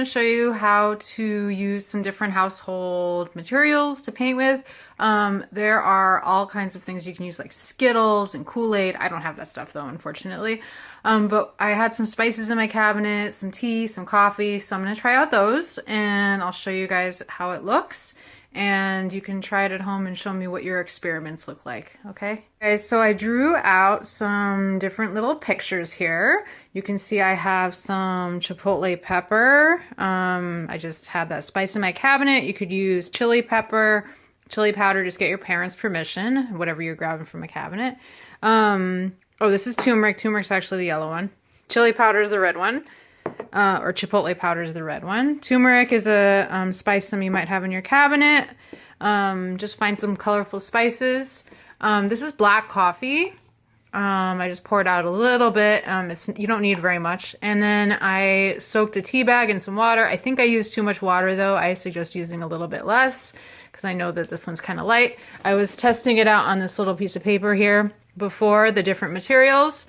going to show you how to use some different household materials to paint with. There are all kinds of things you can use, like Skittles and Kool-Aid. I don't have that stuff though, unfortunately. But I had some spices in my cabinet, some tea, some coffee, so I'm going to try out those and I'll show you guys how it looks. And you can try it at home and show me what your experiments look like, okay? Okay, so I drew out some different little pictures here. You can see I have some chipotle pepper. I just had that spice in my cabinet. You could use chili pepper, chili powder, just get your parents' permission, whatever you're grabbing from a cabinet. Oh, this is turmeric. Turmeric's actually the yellow one. Chili powder is the red one. Or chipotle powder is the red one. Turmeric is a spice some you might have in your cabinet. Just find some colorful spices. This is black coffee. I just poured out a little bit. You don't need very much. And then I soaked a tea bag in some water. I think I used too much water though. I suggest using a little bit less because I know that this one's kind of light. I was testing it out on this little piece of paper here before the different materials.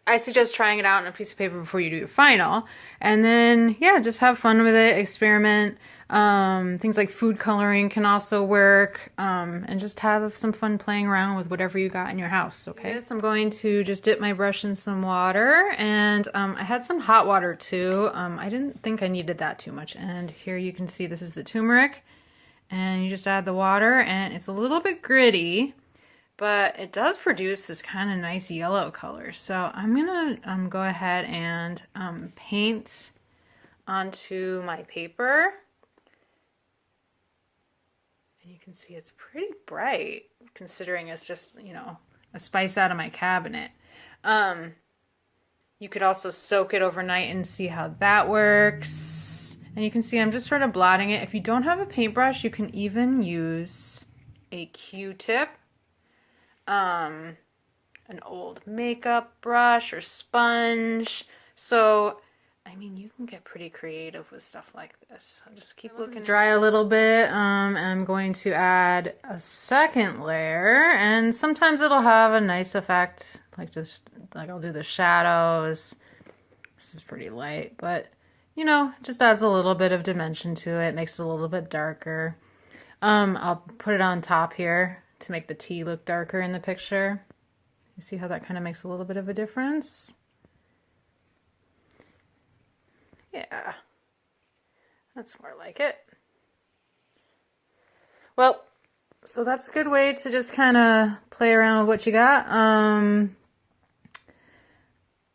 I suggest trying it out on a piece of paper before you do your final. And then, yeah, just have fun with it, experiment. Things like food coloring can also work. And just have some fun playing around with whatever you got in your house, okay? So I'm going to just dip my brush in some water. And I had some hot water too. I didn't think I needed that too much. And here you can see this is the turmeric. And you just add the water and it's a little bit gritty. But it does produce this kind of nice yellow color. So I'm gonna go ahead and paint onto my paper. And you can see it's pretty bright considering it's just, you know, a spice out of my cabinet. You could also soak it overnight and see how that works. And you can see I'm just sort of blotting it. If you don't have a paintbrush, you can even use a Q-tip. An old makeup brush or sponge. So, I mean, you can get pretty creative with stuff like this. I'll just keep looking. Dry a little bit. I'm going to add a second layer, and sometimes it'll have a nice effect, like I'll do the shadows. This is pretty light, but you know, just adds a little bit of dimension to it, makes it a little bit darker. I'll put it on top here to make the tea look darker in the picture. You see how that kind of makes a little bit of a difference? Yeah, that's more like it. Well, so that's a good way to just kind of play around with what you got.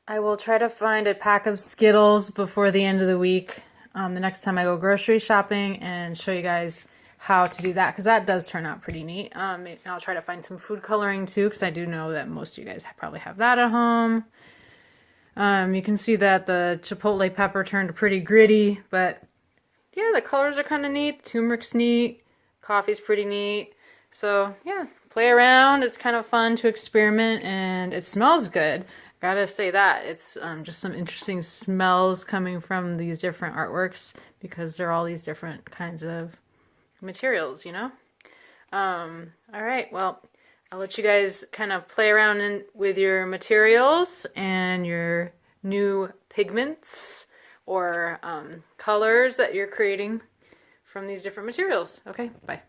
I will try to find a pack of Skittles before the end of the week, the next time I go grocery shopping, and show you guys how to do that, because that does turn out pretty neat. And I'll try to find some food coloring too, because I do know that most of you guys probably have that at home. You can see that the chipotle pepper turned pretty gritty, but yeah, the colors are kind of neat. Turmeric's neat. Coffee's pretty neat. So yeah, play around. It's kind of fun to experiment, and it smells good. Gotta say that. It's just some interesting smells coming from these different artworks, because they're all these different kinds of materials, you know? All right, well, I'll let you guys kind of play around with your materials and your new pigments or colors that you're creating from these different materials. Okay, bye.